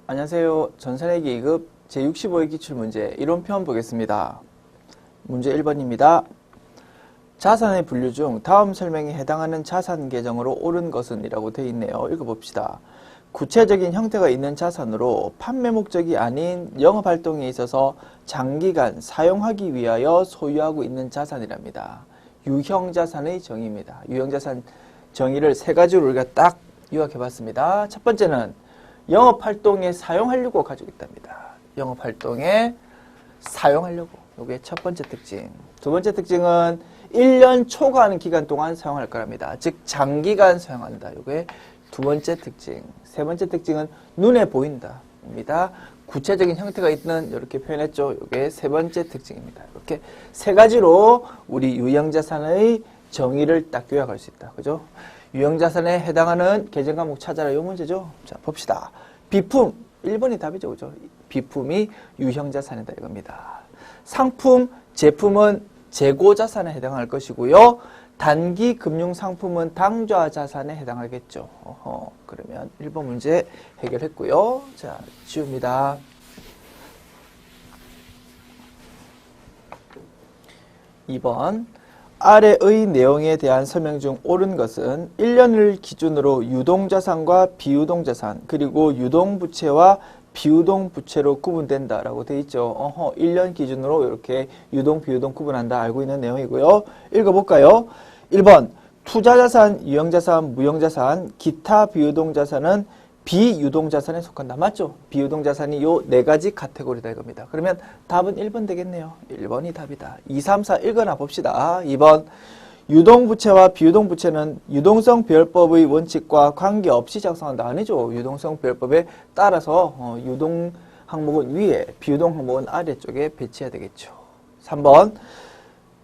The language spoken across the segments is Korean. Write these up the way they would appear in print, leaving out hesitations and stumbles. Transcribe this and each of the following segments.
안녕하세요. 전산회계 2급 제65회 기출문제 이론편 보겠습니다. 문제 1번입니다. 자산의 분류 중 다음 설명에 해당하는 자산 계정으로 옳은 것은 이라고 되어 있네요. 읽어봅시다. 구체적인 형태가 있는 자산으로 판매 목적이 아닌 영업활동에 있어서 장기간 사용하기 위하여 소유하고 있는 자산이랍니다. 유형자산의 정의입니다. 유형자산 정의를 세 가지로 우리가 딱 요약해봤습니다. 첫 번째는 영업활동에 사용하려고 가지고 있답니다. 영업활동에 사용하려고. 이게 첫 번째 특징. 두 번째 특징은 1년 초과하는 기간 동안 사용할 거랍니다. 즉 장기간 사용한다. 이게 두 번째 특징. 세 번째 특징은 눈에 보인다. 입니다. 구체적인 형태가 있는 이렇게 표현했죠. 이게 세 번째 특징입니다. 이렇게 세 가지로 우리 유형자산의 정의를 딱 요약할 수 있다. 그죠? 유형자산에 해당하는 계정 과목 찾아라. 이 문제죠. 자, 봅시다. 비품. 1번이 답이죠. 그죠? 비품이 유형자산이다. 이겁니다. 상품, 제품은 재고자산에 해당할 것이고요. 단기 금융상품은 당좌자산에 해당하겠죠. 그러면 1번 문제 해결했고요. 자, 지웁니다. 2번. 아래의 내용에 대한 설명 중 옳은 것은 1년을 기준으로 유동자산과 비유동자산 그리고 유동부채와 비유동부채로 구분된다라고 되어 있죠. 1년 기준으로 이렇게 유동, 비유동 구분한다 알고 있는 내용이고요. 읽어볼까요? 1번 투자자산, 유형자산, 무형자산, 기타 비유동자산은 비유동자산에 속한다. 맞죠? 비유동자산이 요 네 가지 카테고리다 이겁니다. 그러면 답은 1번 되겠네요. 1번이 답이다. 2, 3, 4 읽어나 봅시다. 2번 유동부채와 비유동부채는 유동성 비율법의 원칙과 관계없이 작성한다. 아니죠. 유동성 비율법에 따라서 유동 항목은 위에, 비유동 항목은 아래쪽에 배치해야 되겠죠. 3번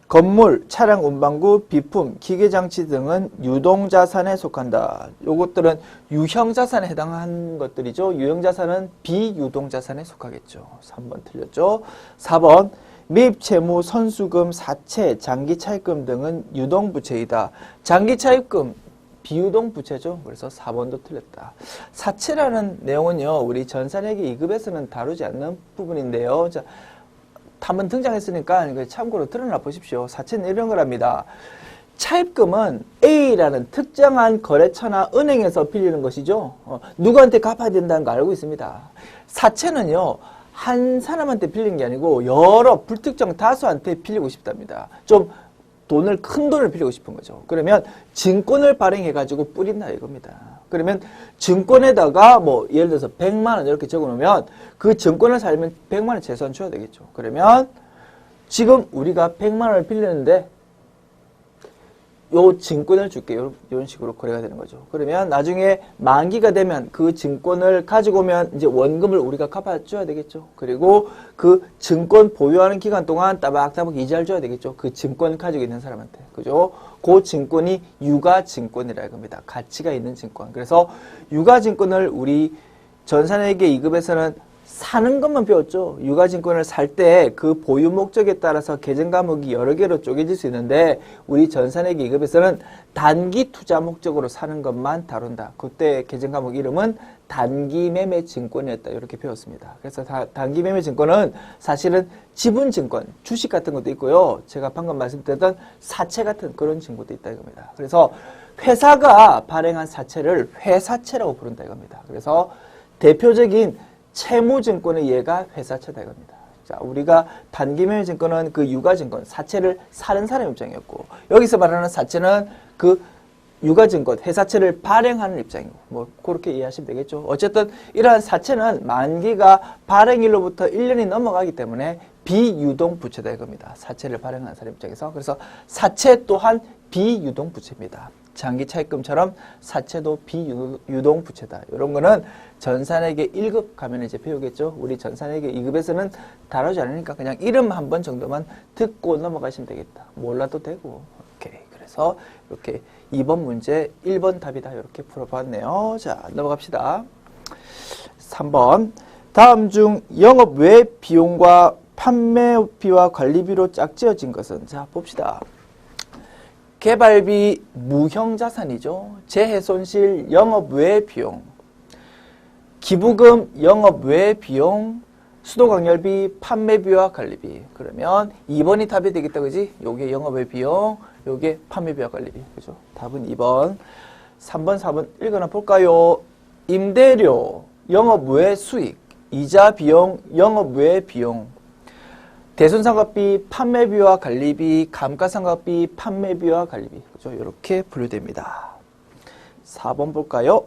건물, 차량 운반구, 비품, 기계장치 등은 유동자산에 속한다. 요것들은 유형자산에 해당하는 것들이죠. 유형자산은 비유동자산에 속하겠죠. 3번 틀렸죠. 4번 매입채무, 선수금, 사채, 장기차입금 등은 유동부채이다. 장기차입금, 비유동부채죠. 그래서 4번도 틀렸다. 사채라는 내용은요. 우리 전산회계 2급에서는 다루지 않는 부분인데요. 자, 한번 등장했으니까 참고로 드러나 보십시오. 사채는 이런 거랍니다. 차입금은 A라는 특정한 거래처나 은행에서 빌리는 것이죠. 누구한테 갚아야 된다는 거 알고 있습니다. 사채는요. 한 사람한테 빌리는 게 아니고 여러 불특정 다수한테 빌리고 싶답니다. 좀 큰 돈을 빌리고 싶은 거죠. 그러면 증권을 발행해가지고 뿌린다 이겁니다. 그러면 증권에다가 예를 들어서 100만 원 이렇게 적어놓으면 그 증권을 살면 100만 원 최소한 줘야 되겠죠. 그러면 지금 우리가 100만 원을 빌리는데 요 증권을 줄게. 이런 식으로 거래가 되는 거죠. 그러면 나중에 만기가 되면 그 증권을 가지고 오면 이제 원금을 우리가 갚아줘야 되겠죠. 그리고 그 증권 보유하는 기간 동안 따박따박 이자를 줘야 되겠죠. 그 증권 가지고 있는 사람한테. 그죠? 그 증권이 유가증권이라 이겁니다. 가치가 있는 증권. 그래서 유가증권을 우리 전산회계 2급에서는 사는 것만 배웠죠. 유가증권을 살 때 그 보유 목적에 따라서 계정 과목이 여러 개로 쪼개질 수 있는데 우리 전산회계 2급에서는 단기 투자 목적으로 사는 것만 다룬다. 그때 계정 과목 이름은 단기매매 증권이었다. 이렇게 배웠습니다. 그래서 단기매매 증권은 사실은 지분증권, 주식 같은 것도 있고요. 제가 방금 말씀드렸던 사채 같은 그런 증권도 있다 이겁니다. 그래서 회사가 발행한 사채를 회사채라고 부른다 이겁니다. 그래서 대표적인 채무증권의 예가 회사채다 이겁니다. 자, 우리가 단기매매 증권은 그 유가증권, 사채를 사는 사람 입장이었고 여기서 말하는 사채는 그 유가증권, 회사채를 발행하는 입장이고 그렇게 이해하시면 되겠죠. 어쨌든 이러한 사채는 만기가 발행일로부터 1년이 넘어가기 때문에 비유동부채다 이겁니다. 사채를 발행하는 사람 입장에서. 그래서 사채 또한 비유동부채입니다. 장기차입금처럼 사채도 비유동부채다. 이런 거는 전산회계 1급 가면 이제 배우겠죠. 우리 전산회계 2급에서는 다루지 않으니까 그냥 이름 한 번 정도만 듣고 넘어가시면 되겠다. 몰라도 되고. 오케이. 그래서 이렇게 2번 문제 1번 답이다. 이렇게 풀어봤네요. 자, 넘어갑시다. 3번. 다음 중 영업 외 비용과 판매비와 관리비로 짝지어진 것은? 자, 봅시다. 개발비 무형자산이죠. 재해손실, 영업 외 비용. 기부금, 영업 외 비용, 수도광열비, 판매비와 관리비. 그러면 2번이 답이 되겠다, 그지? 요게 영업 외 비용, 요게 판매비와 관리비. 그죠? 답은 2번. 3번, 4번 읽어나 볼까요? 임대료, 영업 외 수익, 이자 비용, 영업 외 비용, 대손상각비, 판매비와 관리비, 감가상각비, 판매비와 관리비. 그죠? 이렇게 분류됩니다. 4번 볼까요?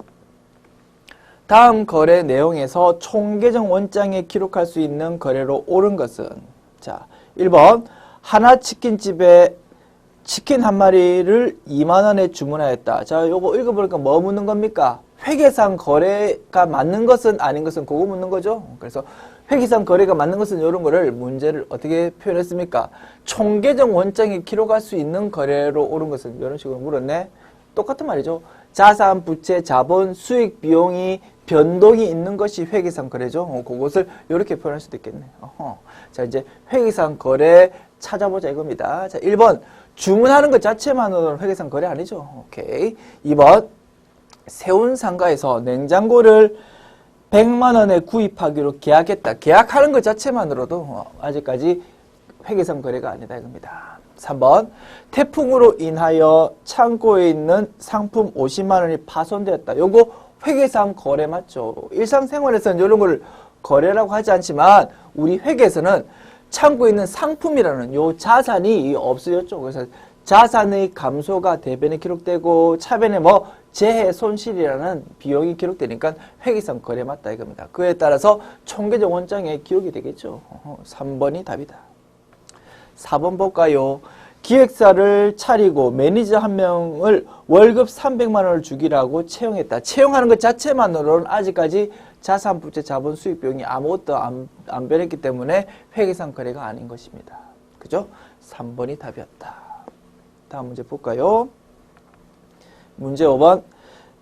다음 거래 내용에서 총계정 원장에 기록할 수 있는 거래로 옳은 것은? 자, 1번 하나치킨집에 치킨 한 마리를 2만 원에 주문하였다. 자, 요거 읽어보니까 뭐 묻는 겁니까? 회계상 거래가 맞는 것은 아닌 것은 그거 묻는 거죠. 그래서 회계상 거래가 맞는 것은 이런 거를 문제를 어떻게 표현했습니까? 총계정 원장에 기록할 수 있는 거래로 옳은 것은 이런 식으로 물었네. 똑같은 말이죠. 자산, 부채, 자본, 수익, 비용이 변동이 있는 것이 회계상 거래죠. 그것을 이렇게 표현할 수도 있겠네. 자, 이제 회계상 거래 찾아보자 이겁니다. 자, 1번 주문하는 것 자체만으로는 회계상 거래 아니죠. 오케이. 2번 세운 상가에서 냉장고를 100만 원에 구입하기로 계약했다. 계약하는 것 자체만으로도 아직까지 회계상 거래가 아니다 이겁니다. 3번 태풍으로 인하여 창고에 있는 상품 50만 원이 파손되었다. 요거 회계상 거래 맞죠? 일상생활에서는 이런 걸 거래라고 하지 않지만 우리 회계에서는 창고에 있는 상품이라는 요 자산이 없어졌죠. 그래서 자산의 감소가 대변에 기록되고 차변에 뭐 재해 손실이라는 비용이 기록되니까 회계상 거래 맞다 이겁니다. 그에 따라서 총계정 원장에 기록이 되겠죠. 3번이 답이다. 4번 볼까요? 기획사를 차리고 매니저 한 명을 월급 300만 원을 주기라고 채용했다. 채용하는 것 자체만으로는 아직까지 자산, 부채, 자본, 수익, 비용이 아무것도 안 변했기 때문에 회계상 거래가 아닌 것입니다. 그죠? 3번이 답이었다. 다음 문제 볼까요? 문제 5번.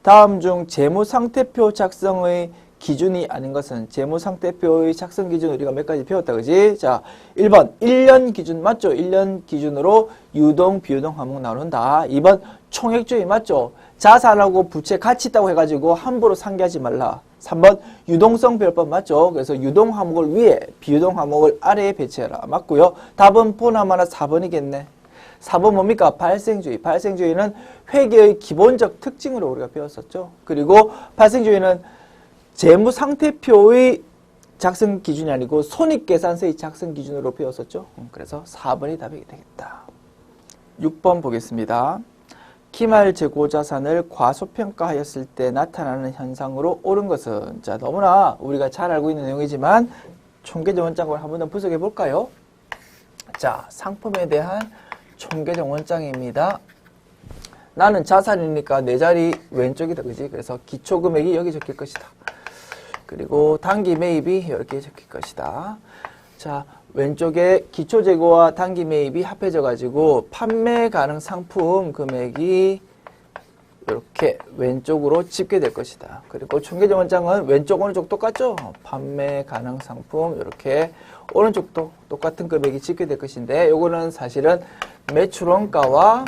다음 중 재무상태표 작성의 기준이 아닌 것은? 재무상태표의 작성 기준 우리가 몇 가지 배웠다, 그지? 자, 1번 1년 기준 맞죠? 1년 기준으로 유동, 비유동 항목 나눈다. 2번 총액주의 맞죠? 자산하고 부채 같이 있다고 해가지고 함부로 상기하지 말라. 3번 유동성 별법 맞죠? 그래서 유동 항목을 위에, 비유동 항목을 아래에 배치해라. 맞고요. 답은 보나마나 4번이겠네. 4번 뭡니까? 발생주의. 발생주의는 회계의 기본적 특징으로 우리가 배웠었죠. 그리고 발생주의는 재무상태표의 작성 기준이 아니고 손익계산서의 작성 기준으로 배웠었죠. 그래서 4번이 답이 되겠다. 6번 보겠습니다. 기말 재고자산을 과소평가하였을 때 나타나는 현상으로 옳은 것은? 자, 너무나 우리가 잘 알고 있는 내용이지만 총계정 원장을 한 번 더 분석해 볼까요? 자, 상품에 대한 총계정 원장입니다. 나는 자산이니까 내 자리 왼쪽이다, 그지? 그래서 기초금액이 여기 적힐 것이다. 그리고 단기 매입이 이렇게 적힐 것이다. 자, 왼쪽에 기초재고와 단기 매입이 합해져 가지고 판매 가능 상품 금액이 이렇게 왼쪽으로 집계될 것이다. 그리고 총계정 원장은 왼쪽 오른쪽 똑같죠? 판매 가능 상품 이렇게 오른쪽도 똑같은 금액이 집계될 것인데 요거는 사실은 매출원가와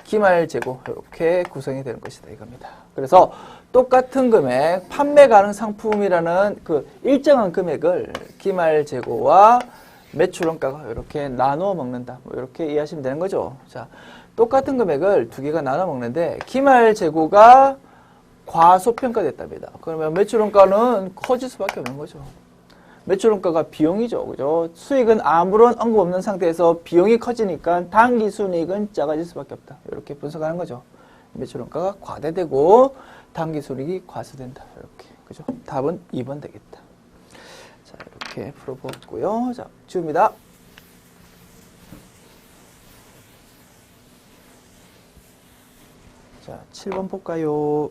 기말 재고 이렇게 구성이 되는 것이다 이겁니다. 그래서 똑같은 금액, 판매 가능 상품이라는 그 일정한 금액을 기말 재고와 매출원가가 이렇게 나누어 먹는다. 뭐 이렇게 이해하시면 되는 거죠. 자, 똑같은 금액을 두 개가 나눠 먹는데 기말 재고가 과소평가됐답니다. 그러면 매출원가는 커질 수밖에 없는 거죠. 매출원가가 비용이죠. 그죠? 수익은 아무런 언급 없는 상태에서 비용이 커지니까 단기 순이익은 작아질 수밖에 없다. 이렇게 분석하는 거죠. 매출원가가 과대되고 단기 순이익이 과소된다. 이렇게. 그죠? 답은 2번 되겠다. 자, 이렇게 풀어보고요. 자, 지웁니다. 자, 7번 볼까요?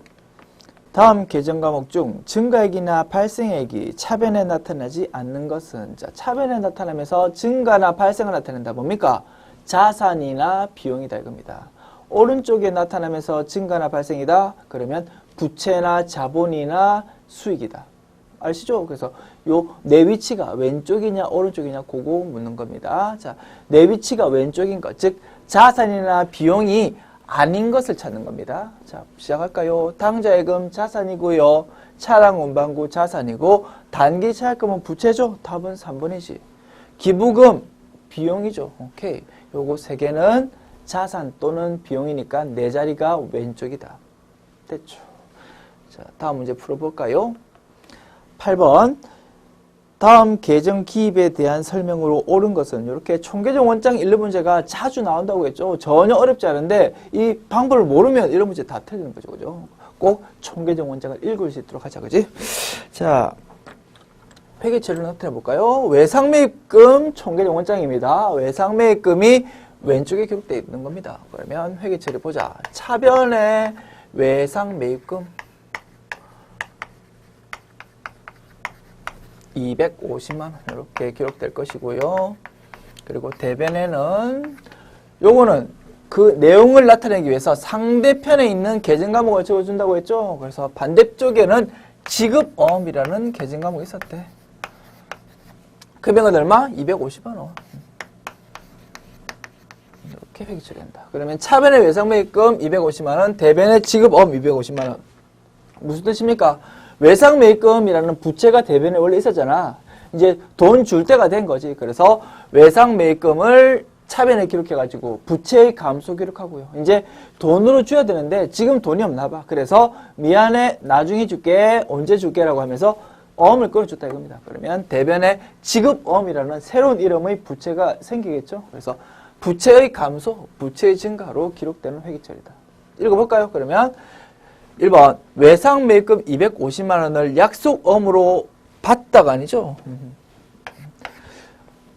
다음 계정 과목 중 증가액이나 발생액이 차변에 나타나지 않는 것은? 자, 차변에 나타나면서 증가나 발생을 나타낸다. 뭡니까? 자산이나 비용이다 이겁니다. 오른쪽에 나타나면서 증가나 발생이다. 그러면 부채나 자본이나 수익이다. 아시죠? 그래서 요 내 위치가 왼쪽이냐 오른쪽이냐 그거 묻는 겁니다. 자, 내 위치가 왼쪽인 것, 즉 자산이나 비용이 아닌 것을 찾는 겁니다. 자, 시작할까요? 당좌예금 자산이고요. 차량 운반구 자산이고 단기 차입금은 부채죠. 답은 3번이지. 기부금 비용이죠. 오케이. 요거 세 개는 자산 또는 비용이니까 네 자리가 왼쪽이다. 됐죠. 자, 다음 문제 풀어볼까요? 8번. 다음 계정 기입에 대한 설명으로 옳은 것은 이렇게 총계정 원장 1, 문제가 자주 나온다고 했죠. 전혀 어렵지 않은데 이 방법을 모르면 이런 문제 다 틀리는 거죠. 그죠? 꼭 총계정 원장을 읽을 수 있도록 하자. 그지? 자, 회계처리를 나타내 볼까요? 외상매입금 총계정 원장입니다. 외상매입금이 왼쪽에 기록되어 있는 겁니다. 그러면 회계처리 보자. 차변의 외상매입금 250만원 이렇게 기록될 것이고요. 그리고 대변에는 요거는 그 내용을 나타내기 위해서 상대편에 있는 계정 과목을 적어준다고 했죠. 그래서 반대쪽에는 지급어음이라는 계정 과목이 있었대. 금액은 얼마? 250만원. 이렇게 회계 처리한다. 그러면 차변의 외상매입금 250만원, 대변의 지급어음 250만원. 무슨 뜻입니까? 외상매입금이라는 부채가 대변에 원래 있었잖아. 이제 돈 줄 때가 된 거지. 그래서 외상매입금을 차변에 기록해가지고 부채의 감소 기록하고요. 이제 돈으로 줘야 되는데 지금 돈이 없나 봐. 그래서 미안해, 나중에 줄게, 언제 줄게라고 하면서 어음을 끊어줬다 이겁니다. 그러면 대변에 지급어음이라는 새로운 이름의 부채가 생기겠죠. 그래서 부채의 감소, 부채의 증가로 기록되는 회계처리다. 읽어볼까요? 그러면 1번 외상매입금 250만원을 약속어음으로 받다가 아니죠.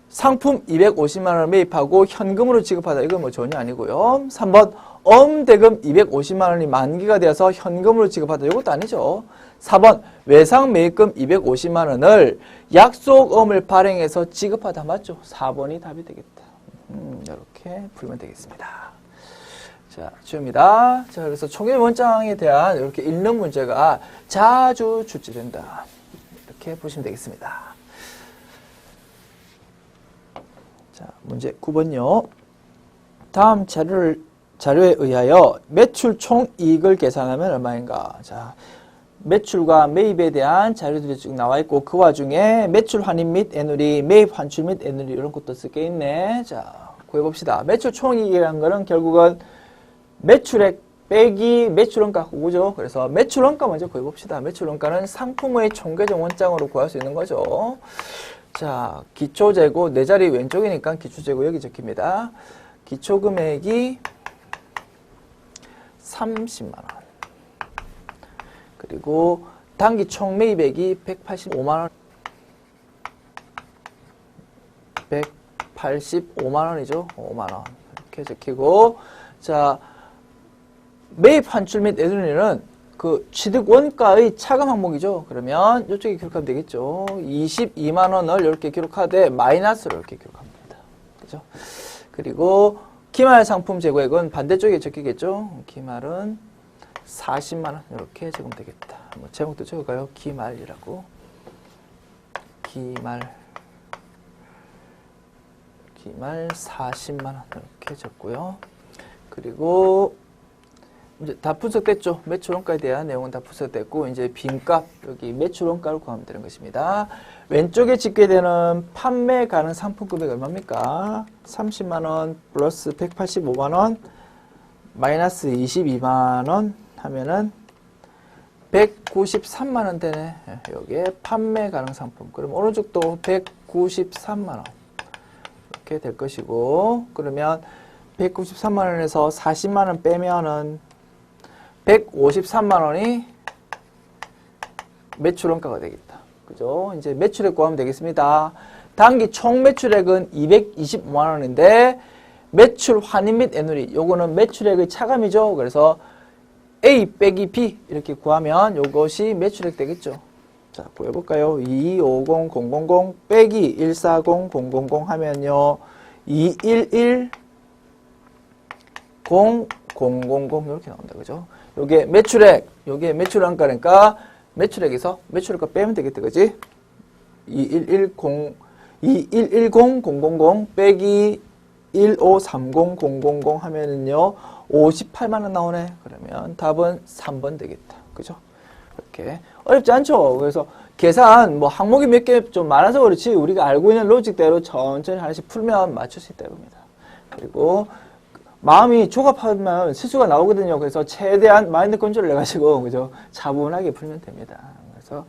상품 250만원을 매입하고 현금으로 지급하다. 이건 뭐 전혀 아니고요. 3번 어음대금 250만원이 만기가 되어서 현금으로 지급하다. 이것도 아니죠. 4번 외상매입금 250만원을 약속어음을 발행해서 지급하다. 맞죠? 4번이 답이 되겠다. 이렇게 풀면 되겠습니다. 자, 주입니다. 자, 그래서 총계 원장에 대한 이렇게 읽는 문제가 자주 출제된다. 이렇게 보시면 되겠습니다. 자, 문제 9번요. 다음 자료에 의하여 매출 총이익을 계산하면 얼마인가? 자, 매출과 매입에 대한 자료들이 쭉 나와 있고 그 와중에 매출 환입 및 애누리, 매입 환출 및 애누리 이런 것도 쓸 게 있네. 자, 구해봅시다. 매출 총이익이라는 거는 결국은 매출액 빼기 매출원가 그거죠. 그래서 매출원가 먼저 구해봅시다. 매출원가는 상품의 총계정 원장으로 구할 수 있는 거죠. 자, 기초재고 네 자리 왼쪽이니까 기초재고 여기 적힙니다. 기초금액이 30만원. 그리고 단기 총매입액이 185만원. 185만원이죠. 5만원. 이렇게 적히고, 자, 매입 환출 및 애누리는 그 취득 원가의 차감 항목이죠. 그러면 이쪽에 기록하면 되겠죠. 22만원을 이렇게 기록하되 마이너스로 이렇게 기록하면 됩니다. 그죠? 그리고 기말 상품 재고액은 반대쪽에 적히겠죠. 기말은 40만원 이렇게 적으면 되겠다. 뭐 제목도 적을까요? 기말이라고. 기말 40만원 이렇게 적고요. 그리고 이제 다 분석됐죠. 매출원가에 대한 내용은 다 분석됐고 이제 빈값 여기 매출원가를 구하면 되는 것입니다. 왼쪽에 집게 되는 판매 가능 상품 금액 얼마입니까? 30만원 플러스 185만원 마이너스 22만원 하면은 193만원 되네. 여기에 판매 가능 상품. 그럼 오른쪽도 193만원 이렇게 될 것이고 그러면 193만원에서 40만원 빼면은 153만원이 매출원가가 되겠다. 그죠? 이제 매출액 구하면 되겠습니다. 단기 총 매출액은 225만원인데 매출 환입 및 애누리 요거는 매출액의 차감이죠. 그래서 A 빼기 B 이렇게 구하면 요것이 매출액 되겠죠. 자, 구해볼까요? 2250,000 빼기 140,000 하면요 211,000 이렇게 나온다. 그죠? 요게 매출액, 요게 매출원가니까 매출액에서 매출원가 빼면 되겠다. 그지? 2110,000 빼기 1530000 하면은요 58만 원 나오네. 그러면 답은 3번 되겠다. 그죠? 이렇게 어렵지 않죠? 그래서 계산 뭐 항목이 몇 개 좀 많아서 그렇지 우리가 알고 있는 로직대로 천천히 하나씩 풀면 맞출 수 있다 이겁니다. 그리고 마음이 조급하면 실수가 나오거든요. 그래서 최대한 마인드 컨트롤을 해가지고 그죠? 차분하게 풀면 됩니다. 그래서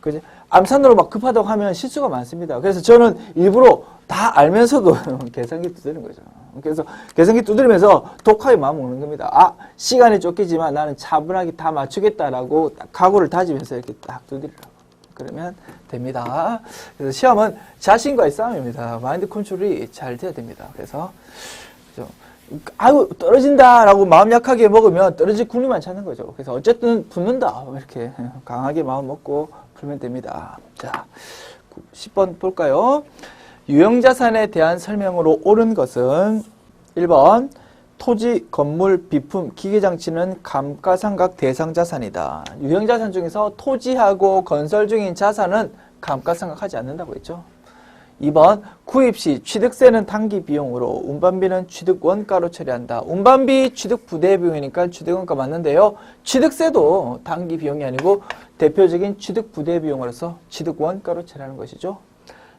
그죠? 암산으로 막 급하다고 하면 실수가 많습니다. 그래서 저는 일부러 다 알면서도 계산기 두드리는 거죠. 그래서 계산기 두드리면서 독하게 마음 먹는 겁니다. 아, 시간이 쫓기지만 나는 차분하게 다 맞추겠다라고 각오를 다지면서 이렇게 딱 두드리라고. 그러면 됩니다. 그래서 시험은 자신과의 싸움입니다. 마인드 컨트롤이 잘 돼야 됩니다. 그래서 그죠? 아유 떨어진다라고 마음 약하게 먹으면 떨어질 군리만 찾는 거죠. 그래서 어쨌든 붙는다 이렇게 강하게 마음 먹고 풀면 됩니다. 자, 10번 볼까요? 유형자산에 대한 설명으로 옳은 것은 1번 토지, 건물, 비품, 기계장치는 감가상각 대상자산이다. 유형자산 중에서 토지하고 건설 중인 자산은 감가상각하지 않는다고 했죠. 2번 구입 시 취득세는 당기 비용으로 운반비는 취득 원가로 처리한다. 운반비 취득 부대 비용이니까 취득 원가 맞는데요. 취득세도 당기 비용이 아니고 대표적인 취득 부대 비용으로서 취득 원가로 처리하는 것이죠.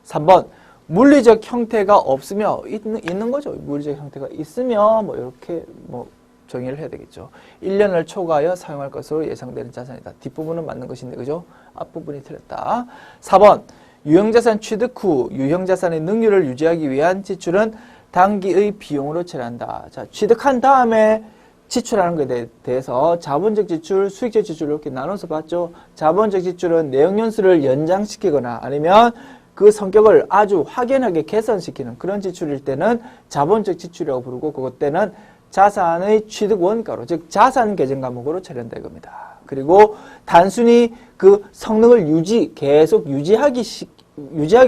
3번 물리적 형태가 없으며 있는 거죠. 물리적 형태가 있으면 뭐 이렇게 뭐 정의를 해야 되겠죠. 1년을 초과하여 사용할 것으로 예상되는 자산이다. 뒷부분은 맞는 것인데 그죠? 앞부분이 틀렸다. 4번 유형자산 취득 후 유형자산의 능률을 유지하기 위한 지출은 당기의 비용으로 처리한다. 자, 취득한 다음에 지출하는 것에 대해서 자본적 지출, 수익적 지출 이렇게 나눠서 봤죠. 자본적 지출은 내역연수를 연장시키거나 아니면 그 성격을 아주 확연하게 개선시키는 그런 지출일 때는 자본적 지출이라고 부르고 그것 때는 자산의 취득 원가로 즉 자산 계정 과목으로 처리한다 이겁니다. 그리고 단순히 그 성능을 계속 유지하기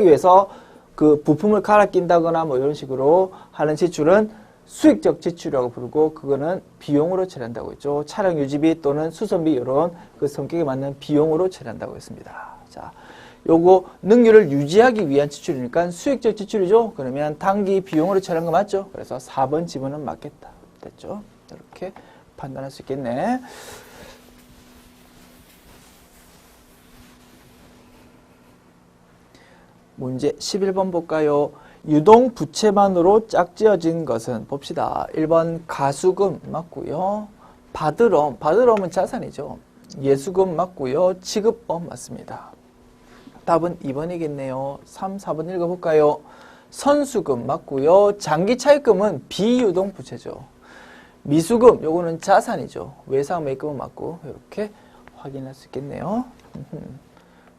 위해서 그 부품을 갈아 낀다거나 뭐 이런 식으로 하는 지출은 수익적 지출이라고 부르고 그거는 비용으로 처리한다고 했죠. 차량 유지비 또는 수선비 이런 그 성격에 맞는 비용으로 처리한다고 했습니다. 자, 요거 능률을 유지하기 위한 지출이니까 수익적 지출이죠. 그러면 당기 비용으로 처리한 거 맞죠? 그래서 4번 지문은 맞겠다. 됐죠? 이렇게 판단할 수 있겠네. 문제 11번 볼까요? 유동 부채만으로 짝지어진 것은 봅시다. 1번 가수금 맞고요. 받으러은 자산이죠. 예수금 맞고요. 지급업 맞습니다. 답은 2번이겠네요. 3, 4번 읽어볼까요? 선수금 맞고요. 장기차입금은 비유동 부채죠. 미수금 요거는 자산이죠. 외상매입금은 맞고 이렇게 확인할 수 있겠네요.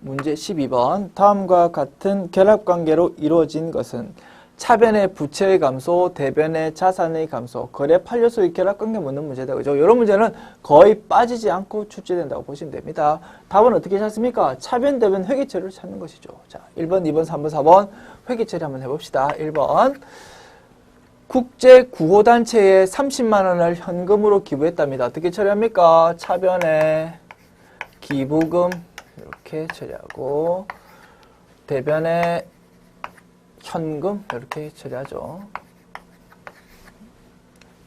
문제 12번 다음과 같은 결합관계로 이루어진 것은 차변의 부채의 감소, 대변의 자산의 감소, 거래 판례소의 결합관계 묻는 문제다. 그죠? 이런 문제는 거의 빠지지 않고 출제된다고 보시면 됩니다. 답은 어떻게 찾습니까? 차변, 대변, 회계처리를 찾는 것이죠. 자, 1번, 2번, 3번, 4번 회계처리 한번 해봅시다. 1번 국제구호단체에 30만 원을 현금으로 기부했답니다. 어떻게 처리합니까? 차변에 기부금 이렇게 처리하고 대변에 현금 이렇게 처리하죠.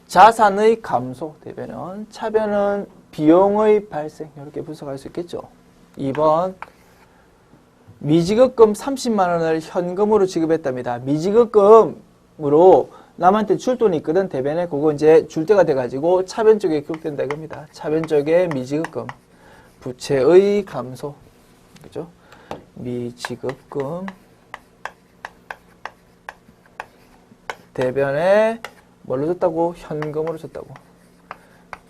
자산의 감소 대변은 차변은 비용의 발생 이렇게 분석할 수 있겠죠. 2번 미지급금 30만 원을 현금으로 지급했답니다. 미지급금으로 남한테 줄 돈이 있거든. 대변에 그거 이제 줄 때가 돼가지고 차변 쪽에 기록된다 이겁니다. 차변 쪽에 미지급금 부채의 감소 그죠? 미지급금 대변에 뭘로 줬다고? 현금으로 줬다고.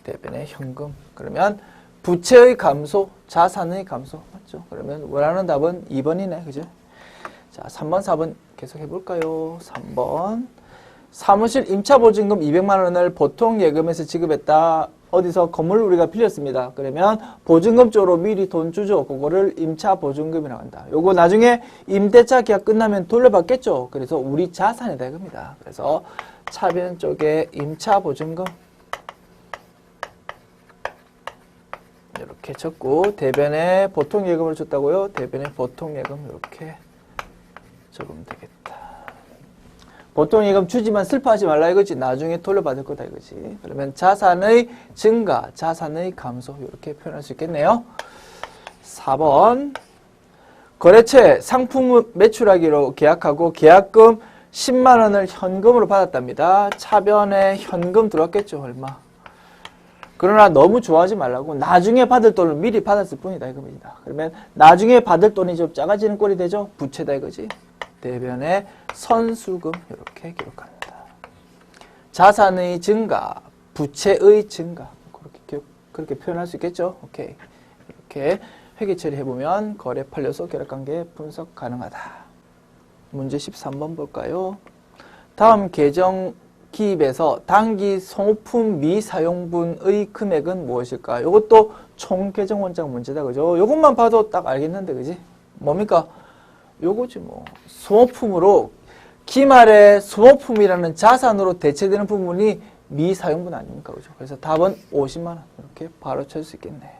대변에 현금. 그러면 부채의 감소, 자산의 감소. 맞죠? 그러면 원하는 답은 2번이네. 그죠? 자, 3번, 4번 계속 해볼까요? 3번. 사무실 임차보증금 200만 원을 보통 예금에서 지급했다. 어디서 건물을 우리가 빌렸습니다. 그러면 보증금 쪽으로 미리 돈 주죠. 그거를 임차보증금이라고 한다. 요거 나중에 임대차 계약 끝나면 돌려받겠죠. 그래서 우리 자산이다 이겁니다. 그래서 차변 쪽에 임차보증금 이렇게 적고 대변에 보통 예금을 줬다고요. 대변에 보통 예금 이렇게 적으면 되겠다. 보통 예금 주지만 슬퍼하지 말라 이거지. 나중에 돌려받을 거다 이거지. 그러면 자산의 증가, 자산의 감소 이렇게 표현할 수 있겠네요. 4번 거래처에 상품 매출하기로 계약하고 계약금 10만 원을 현금으로 받았답니다. 차변에 현금 들어왔겠죠. 얼마. 그러나 너무 좋아하지 말라고 나중에 받을 돈을 미리 받았을 뿐이다 이겁니다. 그러면 나중에 받을 돈이 좀 작아지는 꼴이 되죠. 부채다 이거지. 대변에 선수금 이렇게 기록합니다. 자산의 증가, 부채의 증가 그렇게 표현할 수 있겠죠. 오케이. 이렇게 회계 처리해보면 거래 판례소 결합관계 분석 가능하다. 문제 13번 볼까요? 다음 계정 기입에서 단기 소모품 미사용분의 금액은 무엇일까? 이것도 총계정원장 문제다. 그죠? 이것만 봐도 딱 알겠는데, 그지? 뭡니까? 요거지 뭐. 소모품으로 기말에 소모품이라는 자산으로 대체되는 부분이 미사용분 아닙니까? 그죠? 그래서 답은 50만 원. 이렇게 바로 찾을 수 있겠네.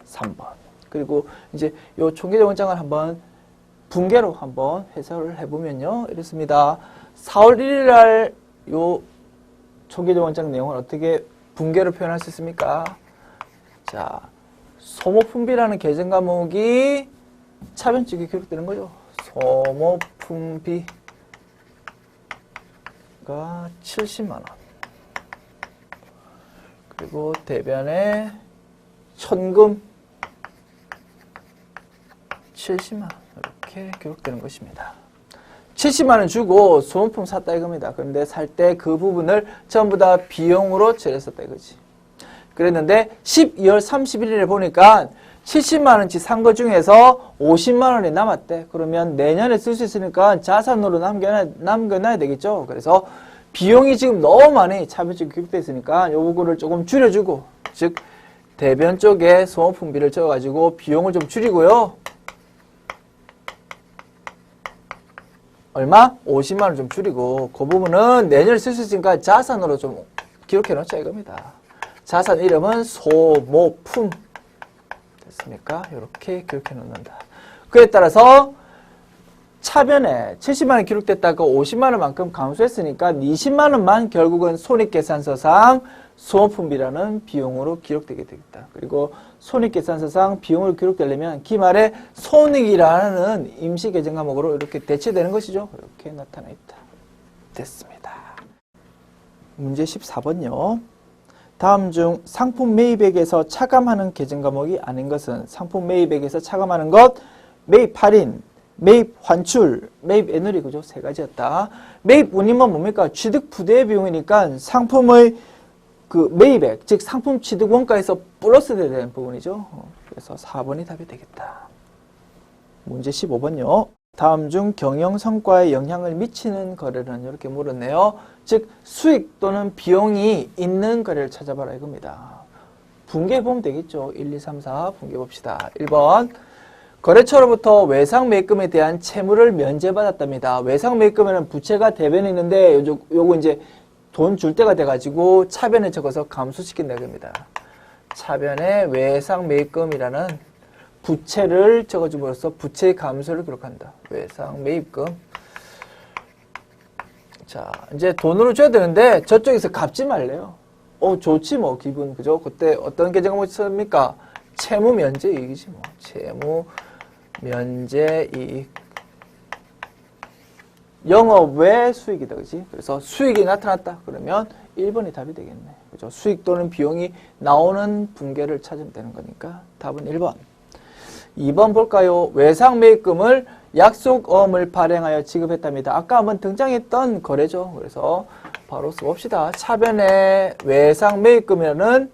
3번. 그리고 이제 요 총계정원장을 한번 분계로 한번 해설을 해보면요. 이렇습니다. 4월 1일 날 요 총계정원장 내용을 어떻게 분계로 표현할 수 있습니까? 자, 소모품비라는 계정 과목이 차변쪽에 기록되는 거죠. 소모품비가 70만 원. 그리고 대변에 현금 70만 원 이렇게 기록되는 것입니다. 70만 원 주고 소모품 샀다 이겁니다. 그런데 살 때 그 부분을 전부 다 비용으로 처리했었다 이거지. 그랬는데 12월 31일에 보니까 70만 원치 산 것 중에서 50만 원이 남았대. 그러면 내년에 쓸 수 있으니까 자산으로 남겨놔야 되겠죠. 그래서 비용이 지금 너무 많이 차변적으로 기록되어 있으니까 요거를 조금 줄여주고, 즉 대변 쪽에 소모품비를 적어가지고 비용을 좀 줄이고요. 얼마? 50만 원 좀 줄이고 그 부분은 내년에 쓸 수 있으니까 자산으로 좀 기록해 놓자 이겁니다. 자산 이름은 소모품 됐습니까? 이렇게 기록해 놓는다. 그에 따라서 차변에 70만 원 기록됐다가 50만 원만큼 감소했으니까 20만 원만 결국은 손익계산서상 소모품비라는 비용으로 기록되게 되겠다. 그리고 손익계산서상 비용으로 기록되려면 기말에 손익이라는 임시계정 과목으로 이렇게 대체되는 것이죠. 이렇게 나타나 있다. 됐습니다. 문제 14번요. 다음 중 상품 매입액에서 차감하는 계정 과목이 아닌 것은 상품 매입액에서 차감하는 것, 매입 할인, 매입 환출, 매입 애누리 그죠? 세 가지였다. 매입 운임은 뭡니까? 취득 부대 비용이니까 상품의 그 매입액, 즉 상품 취득 원가에서 플러스 돼야 되는 부분이죠. 그래서 4번이 답이 되겠다. 문제 15번요. 다음 중 경영 성과에 영향을 미치는 거래는 이렇게 물었네요. 즉 수익 또는 비용이 있는 거래를 찾아봐라 이겁니다. 분개해보면 되겠죠. 1, 2, 3, 4 분개해봅시다. 1번 거래처로부터 외상 매입금에 대한 채무를 면제받았답니다. 외상 매입금에는 부채가 대변이 있는데 요거 이제 돈 줄 때가 돼가지고 차변에 적어서 감소시킨다 이겁니다. 차변에 외상 매입금이라는 부채를 적어줌으로써 부채의 감소를 기록한다. 외상 매입금. 자, 이제 돈으로 줘야 되는데 저쪽에서 갚지 말래요. 좋지 뭐 기분 그죠? 그때 어떤 계정 과목이 씁니까? 채무 면제 이익이지 뭐. 채무 면제 이익. 영업 외 수익이다, 그지? 그래서 수익이 나타났다. 그러면 1번이 답이 되겠네. 그죠? 수익 또는 비용이 나오는 분계를 찾으면 되는 거니까 답은 1번. 2번 볼까요? 외상 매입금을 약속어음을 발행하여 지급했답니다. 아까 한번 등장했던 거래죠. 그래서 바로 써봅시다. 차변에 외상 매입금이라는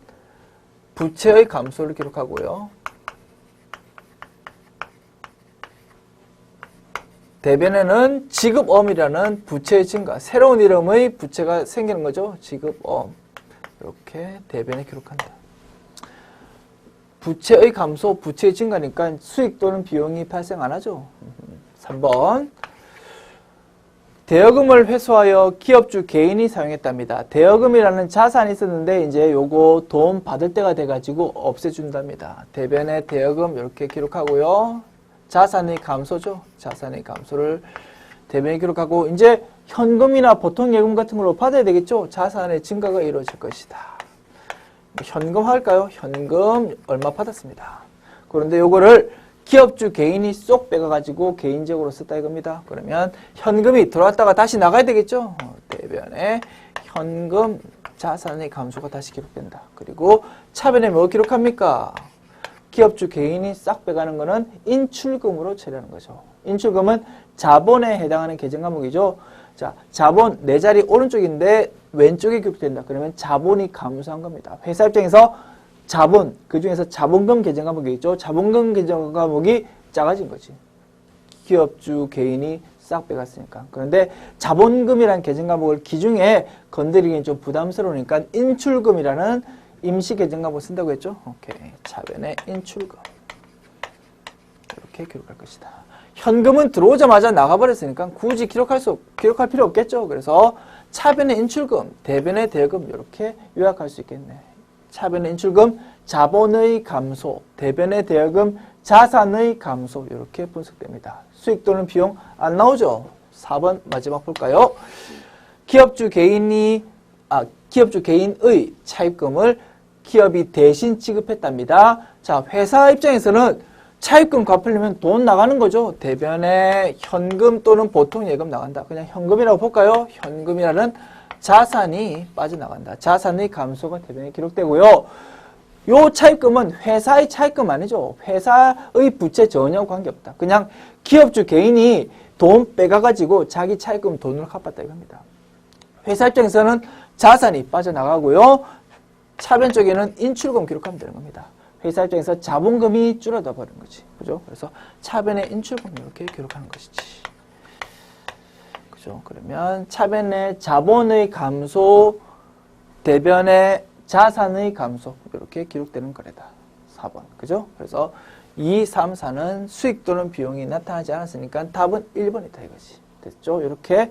부채의 감소를 기록하고요. 대변에는 지급어음이라는 부채의 증가, 새로운 이름의 부채가 생기는 거죠. 지급어음. 이렇게 대변에 기록한다. 부채의 감소, 부채의 증가니까 수익 또는 비용이 발생 안 하죠. 3번. 대여금을 회수하여 기업주 개인이 사용했답니다. 대여금이라는 자산이 있었는데 이제 요거 돈 받을 때가 돼가지고 없애준답니다. 대변에 대여금 이렇게 기록하고요. 자산의 감소죠. 자산의 감소를 대변에 기록하고 이제 현금이나 보통 예금 같은 걸로 받아야 되겠죠? 자산의 증가가 이루어질 것이다. 현금 할까요? 현금 얼마 받았습니다. 그런데 요거를 기업주 개인이 쏙 빼가지고 개인적으로 썼다 이겁니다. 그러면 현금이 들어왔다가 다시 나가야 되겠죠? 대변에 현금 자산의 감소가 다시 기록된다. 그리고 차변에 뭐 기록합니까? 기업주 개인이 싹 빼가는 거는 인출금으로 처리하는 거죠. 인출금은 자본에 해당하는 계정 과목이죠. 자, 자본 네 자리 오른쪽인데 왼쪽에 기록된다. 그러면 자본이 감소한 겁니다. 회사 입장에서 자본, 그 중에서 자본금 계정 과목이 있죠. 자본금 계정 과목이 작아진 거지. 기업주 개인이 싹 빼갔으니까. 그런데 자본금이라는 계정 과목을 기중에 건드리기는 좀 부담스러우니까 인출금이라는 임시 계정 과목을 쓴다고 했죠. 오케이. 차변에 인출금. 이렇게 기록할 것이다. 현금은 들어오자마자 나가버렸으니까 굳이 기록할 필요 없겠죠. 그래서 차변의 인출금, 대변의 대여금 이렇게 요약할 수 있겠네. 차변의 인출금, 자본의 감소, 대변의 대여금, 자산의 감소 이렇게 분석됩니다. 수익 또는 비용 안 나오죠. 4번 마지막 볼까요? 기업주 개인의 차입금을 기업이 대신 지급했답니다. 자, 회사 입장에서는 차입금 갚으려면 돈 나가는 거죠. 대변에 현금 또는 보통 예금 나간다. 그냥 현금이라고 볼까요? 현금이라는 자산이 빠져나간다. 자산의 감소가 대변에 기록되고요. 요 차입금은 회사의 차입금 아니죠. 회사의 부채 전혀 관계없다. 그냥 기업주 개인이 돈 빼가가지고 자기 차입금 돈으로 갚았다 이겁니다. 회사 입장에서는 자산이 빠져나가고요. 차변 쪽에는 인출금 기록하면 되는 겁니다. 회사 입장에서 자본금이 줄어들어 버린 거지. 그죠? 그래서 차변에 인출금 이렇게 기록하는 것이지. 그죠? 그러면 차변에 자본의 감소, 대변에 자산의 감소 이렇게 기록되는 거래다. 4번. 그죠? 그래서 2, 3, 4는 수익 또는 비용이 나타나지 않았으니까 답은 1번이다 이거지. 됐죠? 이렇게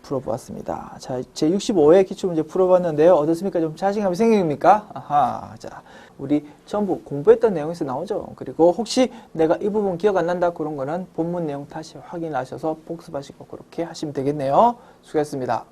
풀어보았습니다. 자, 제 65회 기출문제 풀어봤는데요. 어떻습니까? 좀 자신감이 생깁니까? 아하. 자, 우리 전부 공부했던 내용에서 나오죠. 그리고 혹시 내가 이 부분 기억 안 난다 그런 거는 본문 내용 다시 확인하셔서 복습하시고 그렇게 하시면 되겠네요. 수고했습니다.